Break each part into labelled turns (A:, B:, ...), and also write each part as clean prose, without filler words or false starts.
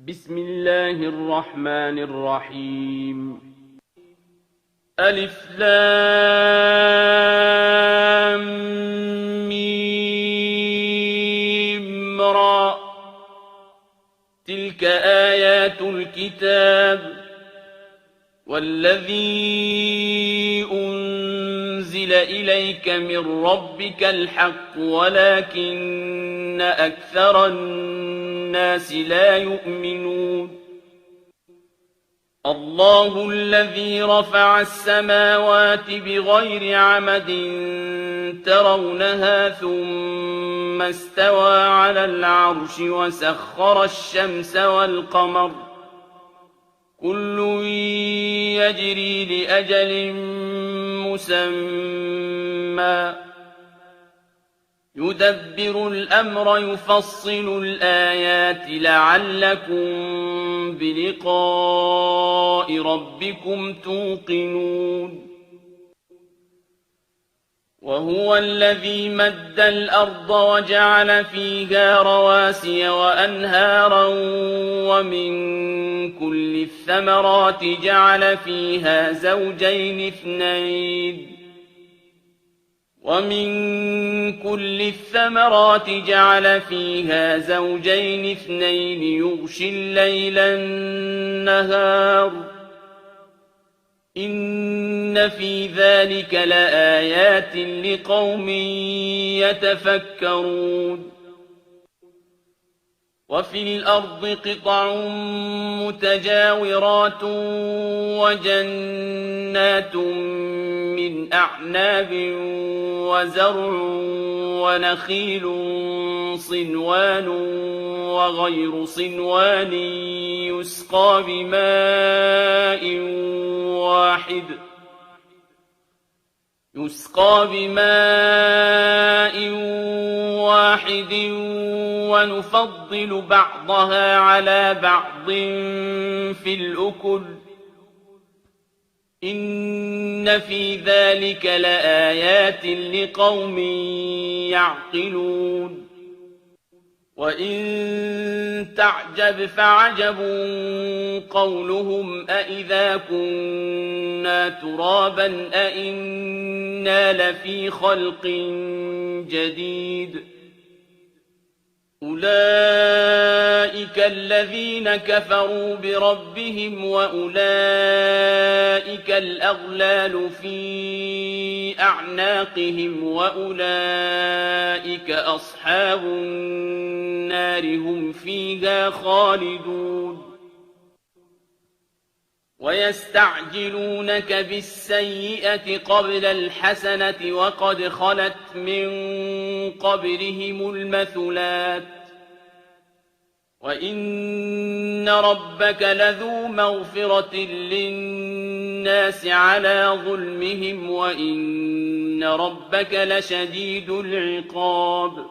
A: بسم الله الرحمن الرحيم. ألف لام ميم را. تلك آيات الكتاب والذي أنزل إليك من ربك الحق ولكن أكثر الناس لا يؤمنون. الله الذي رفع السماوات بغير عمد ترونها ثم استوى على العرش وسخر الشمس والقمر كل يجري لأجل مسمى يدبر الأمر يفصل الآيات لعلكم بلقاء ربكم توقنون. وهو الذي مد الأرض وجعل فيها رواسي وأنهارا ومن كل الثمرات جعل فيها زوجين اثنين يغشي الليل النهار إن في ذلك لآيات لقوم يتفكرون. وفي الأرض قطع متجاورات وجنات من أعناب وزرع ونخيل صنوان وغير صنوان يسقى بماء واحد ونفضل بعضها على بعض في الأكل إن في ذلك لآيات لقوم يعقلون. وإن تعجب فعجب قولهم أإذا كنا ترابا أإنا لفي خلق جديد أولئك الذين كفروا بربهم وأولئك الأغلال في أعناقهم وأولئك أصحاب النار هم فيها خالدون. ويستعجلونك بالسيئة قبل الحسنة وقد خلت من قبلهم المثلات وإن ربك لذو مغفرة للناس على ظلمهم وإن ربك لشديد العقاب.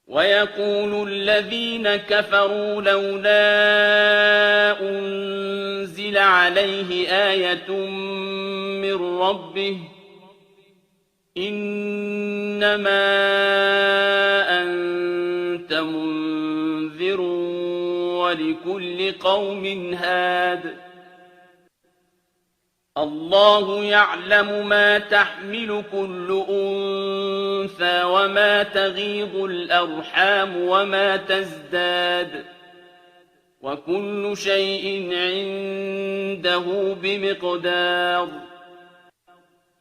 A: ويقول الذين كفروا لولا أنزل عليه آية من ربه إنما أنت منذر ولكل قوم هاد. الله يعلم ما تحمل كل أنثى وما تغيض الأرحام وما تزداد وكل شيء عنده بمقدار.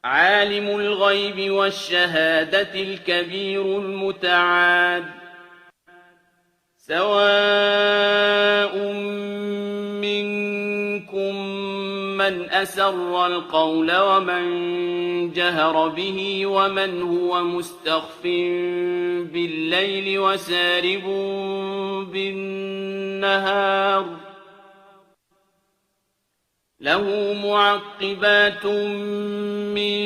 A: عالم الغيب والشهادة الكبير المتعال. سواء منكم من أسر القول ومن جهر به ومن هو مستخف بالليل وسارب بالنهار له معقبات من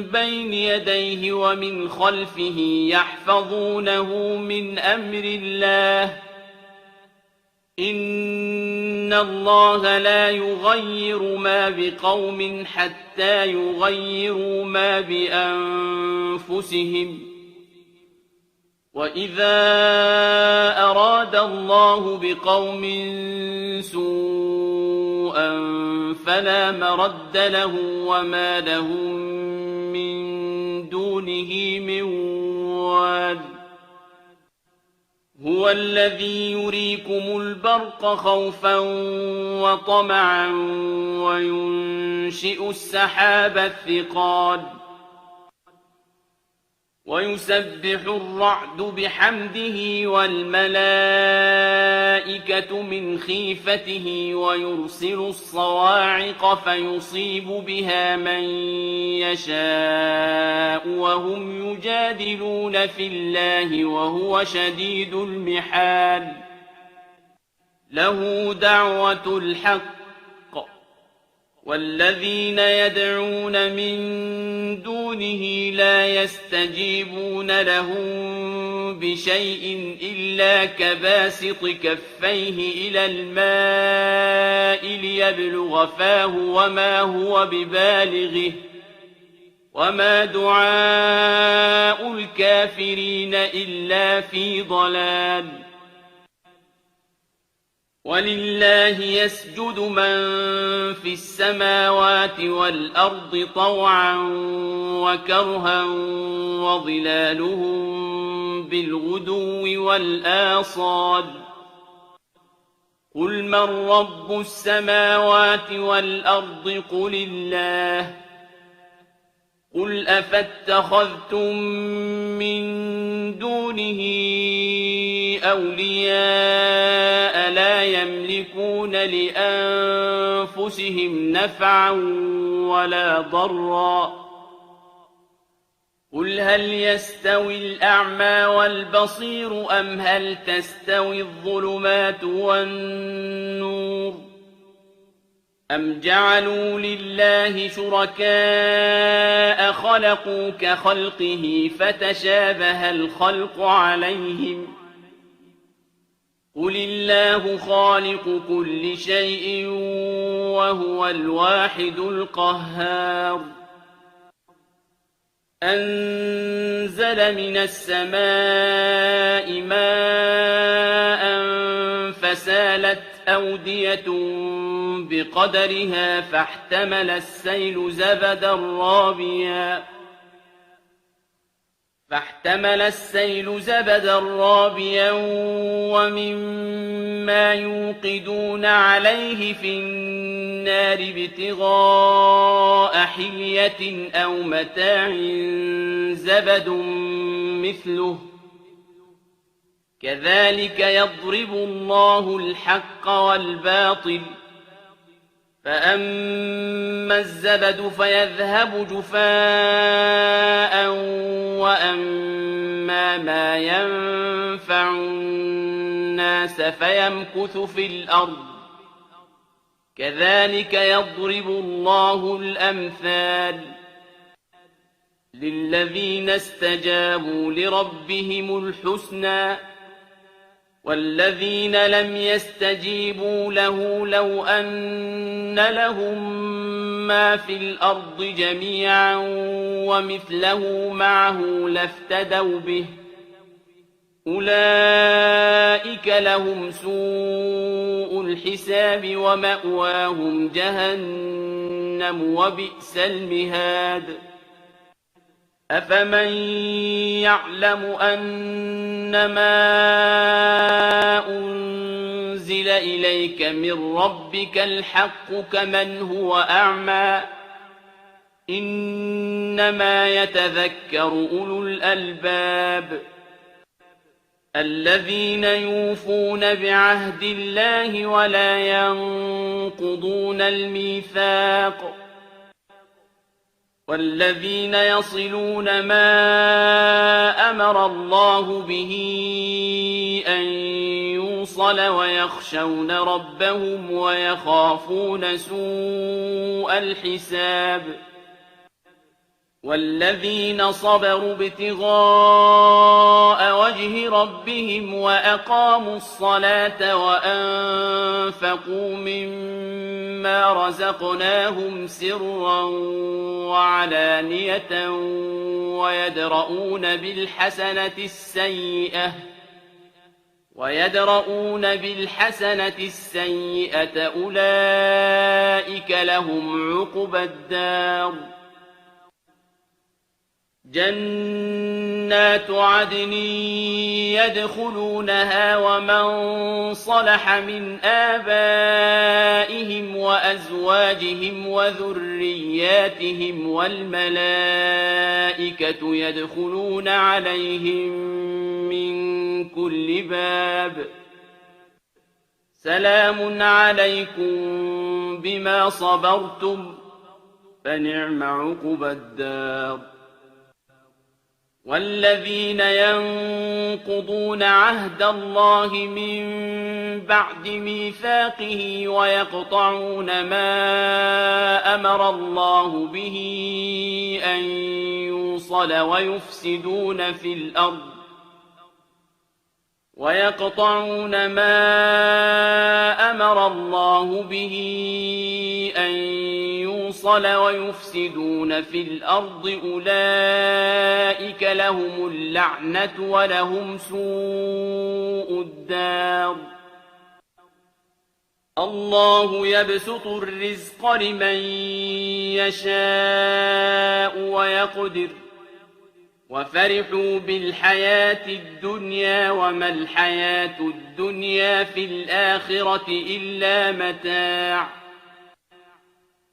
A: بين يديه ومن خلفه يحفظونه من أمر الله إن الله لا يغير ما بقوم حتى يغيروا ما بأنفسهم وَإِذَا أَرَادَ اللَّهُ بِقَوْمٍ سُوءًا فَلَا مَرَدَّ لَهُ وَمَا لَهُم مِّن دُونِهِ مِن وَالٍ هُوَ الَّذِي يُرِيكُمُ الْبَرْقَ خَوْفًا وَطَمَعًا وَيُنشِئُ السَّحَابَ الثِّقَالَ وَيُسَبِّحُ الرَّعْدُ بِحَمْدِهِ وَالْمَلَائِكَةُ مِنْ خِيفَتِهِ وَيُرْسِلُ الصَّوَاعِقَ فَيُصِيبُ بِهَا مَن يَشَاءُ وَهُمْ يُجَادِلُونَ فِي اللَّهِ وَهُوَ شَدِيدُ الْمِحَالِ لَهُ دَعْوَةُ الْحَقِّ وَالَّذِينَ يَدْعُونَ مِن دُونِهِ لَا يَسْتَجِيبُونَ لَهُم بِشَيْءٍ إِلَّا كَبَاسِطِ كَفَّيْهِ إِلَى الْمَاءِ لِيَبْلُغَ فَاهُ وَمَا هُوَ بِبَالِغِهِ وَمَا دُعَاءُ الْكَافِرِينَ إِلَّا فِي ضَلَالٍ وَلِلَّهِ يَسْجُدُ مَن فِي السَّمَاوَاتِ وَالْأَرْضِ طَوْعًا وَكَرْهًا وَظِلَالُهُم بِالْغُدُوِّ وَالْآصَالِ قُلْ مَن رَّبُّ السَّمَاوَاتِ وَالْأَرْضِ قُلِ اللَّهُ قُلْ أَفَاتَّخَذْتُم مِّن دُونِهِ أَوْلِيَاءَ لَا يَمْلِكُونَ لِأَنفُسِهِمْ نَفْعًا وَلَا ضَرًّا قُلْ هَلْ يَسْتَوِي الْأَعْمَىٰ وَالْبَصِيرُ أَمْ هَلْ تَسْتَوِي الظُّلُمَاتُ وَالنُّورُ أَمْ جَعَلُوا لِلَّهِ شُرَكَاءَ خَلَقُوا كَخَلْقِهِ فَتَشَابَهَ الْخَلْقُ عَلَيْهِمْ ۚ قُلِ اللَّهُ خَالِقُ كُلِّ شَيْءٍ وَهُوَ الْوَاحِدُ الْقَهَّارُ أَنزَلَ مِنَ السَّمَاءِ مَاءً فَسَالَتْ أَوْدِيَةٌ بِقَدَرِهَا فَاحْتَمَلَ السَّيْلُ زَبَدًا رَّابِيًا وَمِمَّا يُوقِدُونَ عَلَيْهِ فِي النَّارِ ابْتِغَاءَ حِلْيَةٍ أَوْ مَتَاعٍ زَبَدٌ مِّثْلُهُ ۚ كَذَٰلِكَ يَضْرِبُ اللَّهُ الْحَقَّ وَالْبَاطِلَ ۚ فَأَمَّا الزَّبَدُ فَيَذْهَبُ جُفَاءً وَأَمَّا مَا يَنفَعُ النَّاسَ فَيَمْكُثُ فِي الْأَرْضِ ۚ كَذَٰلِكَ يَضْرِبُ اللَّهُ الْأَمْثَالَ لِلَّذِينَ اسْتَجَابُوا لِرَبِّهِمُ الْحُسْنَىٰ ۚ وَالَّذِينَ لَمْ يَسْتَجِيبُوا لَهُ لَوْ أَنَّ لَهُم مَّا فِي الْأَرْضِ جَمِيعًا وَمِثْلَهُ مَعَهُ لَافْتَدَوْا بِهِ ۚ أُولَٰئِكَ لَهُمْ سُوءُ الْحِسَابِ وَمَأْوَاهُمْ جَهَنَّمُ ۖ وَبِئْسَ الْمِهَادُ أَفَمَن يَعْلَمُ أَنَّمَا أُنزِلَ إِلَيْكَ مِن رَّبِّكَ الْحَقُّ كَمَنْ هُوَ أَعْمَىٰ ۚ إِنَّمَا يَتَذَكَّرُ أُولُو الْأَلْبَابِ الَّذِينَ يُوفُونَ بِعَهْدِ اللَّهِ وَلَا يَنقُضُونَ الْمِيثَاقَ وَالَّذِينَ يَصِلُونَ مَا أَمَرَ اللَّهُ بِهِ أَن يُوصَلَ وَيَخْشَوْنَ رَبَّهُمْ وَيَخَافُونَ سُوءَ الْحِسَابِ والذين صبروا ابتغاء وجه ربهم وأقاموا الصلاة وأنفقوا مما رزقناهم سرا وعلانية ويدرؤون بالحسنة السيئة أولئك لهم عقبى الدار جنات عدن يدخلونها ومن صلح من آبائهم وأزواجهم وذرياتهم والملائكة يدخلون عليهم من كل باب سلام عليكم بما صبرتم فنعم عقبى الدار والذين ينقضون عهد الله من بعد ميثاقه ويقطعون ما أمر الله به أن يوصل ويفسدون في الأرض أولئك لهم اللعنة ولهم سوء الدار الله يبسط الرزق لمن يشاء ويقدر وفرحوا بالحياة الدنيا وما الحياة الدنيا في الآخرة إلا متاع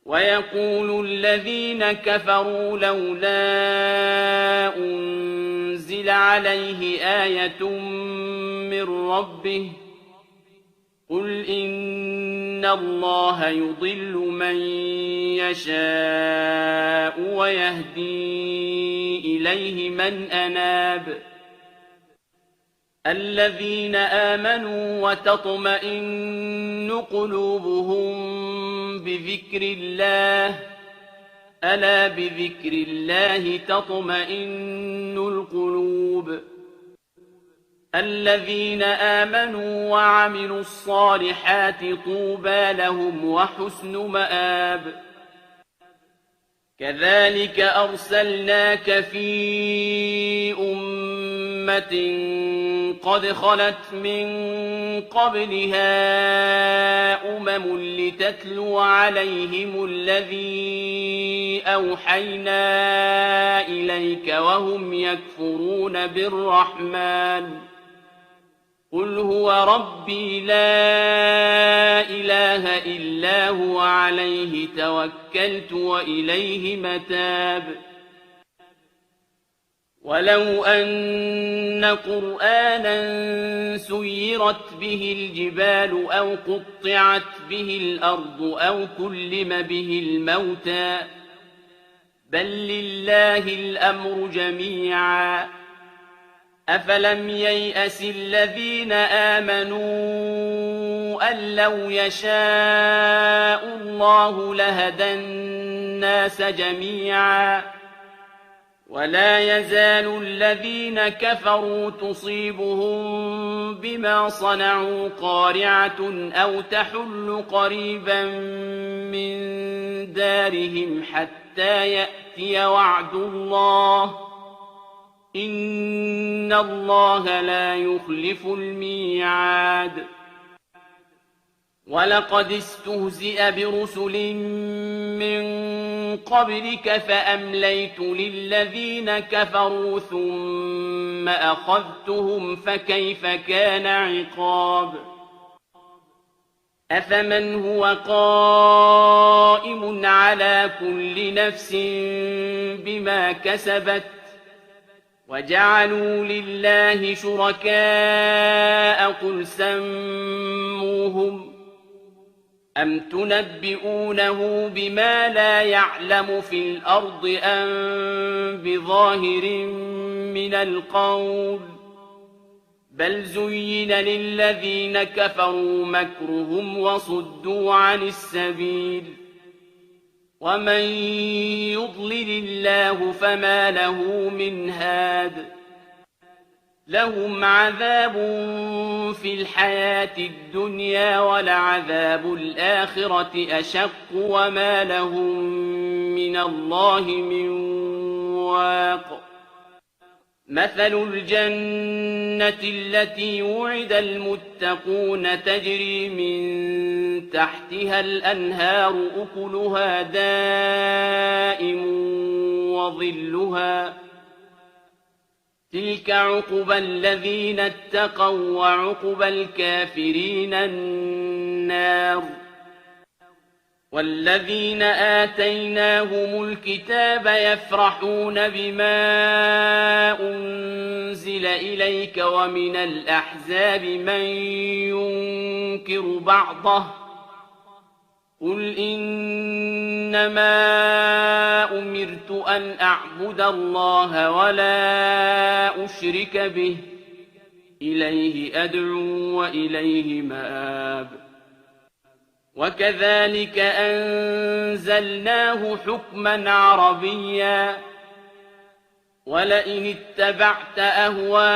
A: ويقول الذين كفروا لولا أنزل عليه آية من ربه قل إن الله يضل من يشاء ويهدي إليه من أناب الذين آمنوا وتطمئن قلوبهم بذكر الله ألا بذكر الله تطمئن القلوب الذين آمنوا وعملوا الصالحات طوبى لهم وحسن مآب كذلك أرسلناك في أمة قد خلت من قبلها لتتلو عليهم الذي أوحينا إليك وهم يكفرون بالرحمن قل هو ربي لا إله إلا هو عليه توكلت وإليه متاب ولو أن قرآنا سيرت به الجبال أو قطعت به الأرض أو كلم به الموتى بل لله الأمر جميعا أفلم ييأس الذين آمنوا أن لو يشاء الله لهدى الناس جميعا ولا يزال الذين كفروا تصيبهم بما صنعوا قارعة أو تحل قريبا من دارهم حتى يأتي وعد الله إن الله لا يخلف الميعاد ولقد استهزئ برسل من قبلك فأمليت للذين كفروا ثم أخذتهم فكيف كان عقاب أفمن هو قائم على كل نفس بما كسبت وجعلوا لله شركاء قل سموهم أم تنبئونه بما لا يعلم في الأرض أم بظاهر من القول بل زين للذين كفروا مكرهم وصدوا عن السبيل ومن يضلل الله فما له من هاد لهم عذاب في الحياة الدنيا ولعذاب الآخرة أشق وما لهم من الله من واق مثل الجنة التي وعد المتقون تجري من تحتها الأنهار أكلها دائم وظلها تلك عقبى الذين اتقوا وعقبى الكافرين النار والذين آتيناهم الكتاب يفرحون بما أنزل إليك ومن الأحزاب من ينكر بعضه قل إنما أمرت أن أعبد الله ولا أشرك به إليه أدعو وإليه مآب وكذلك أنزلناه حكما عربيا ولئن اتبعت أهواءهم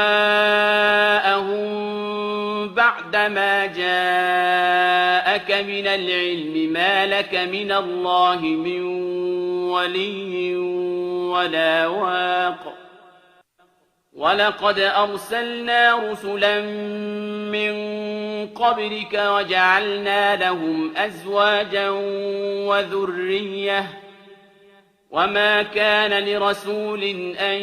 A: بعدما جاءك من العلم ما لك من الله من ولي ولا واق ولقد أرسلنا رسلا من قبلك وجعلنا لهم أزواجا وذرية وما كان لرسول أن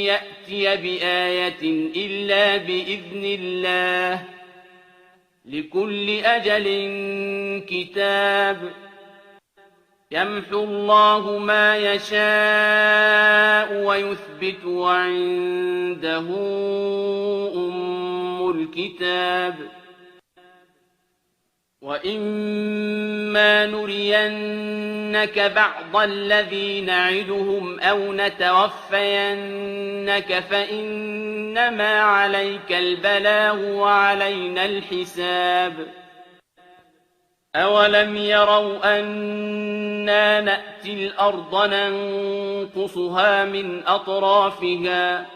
A: يأتي بآية إلا بإذن الله لكل أجل كتاب يمحو الله ما يشاء ويثبت وعنده أم الكتاب وإما نرينك بعض الذي نعدهم أو نتوفينك فإنما عليك البلاغ وعلينا الحساب أولم يروا أنا نأتي الأرض ننقصها من أطرافها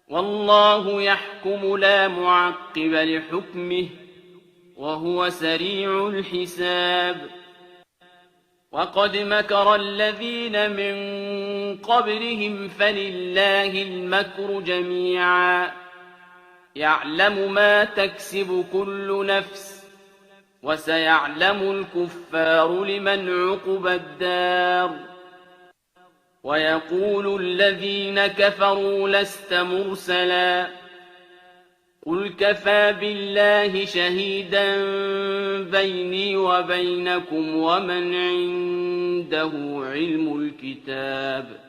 A: والله يحكم لا معقب لحكمه وهو سريع الحساب وقد مكر الذين من قبلهم فلله المكر جميعا يعلم ما تكسب كل نفس وسيعلم الكفار لمن عقبى الدار ويقول الذين كفروا لست مرسلا قل كفى بالله شهيدا بيني وبينكم ومن عنده علم الكتاب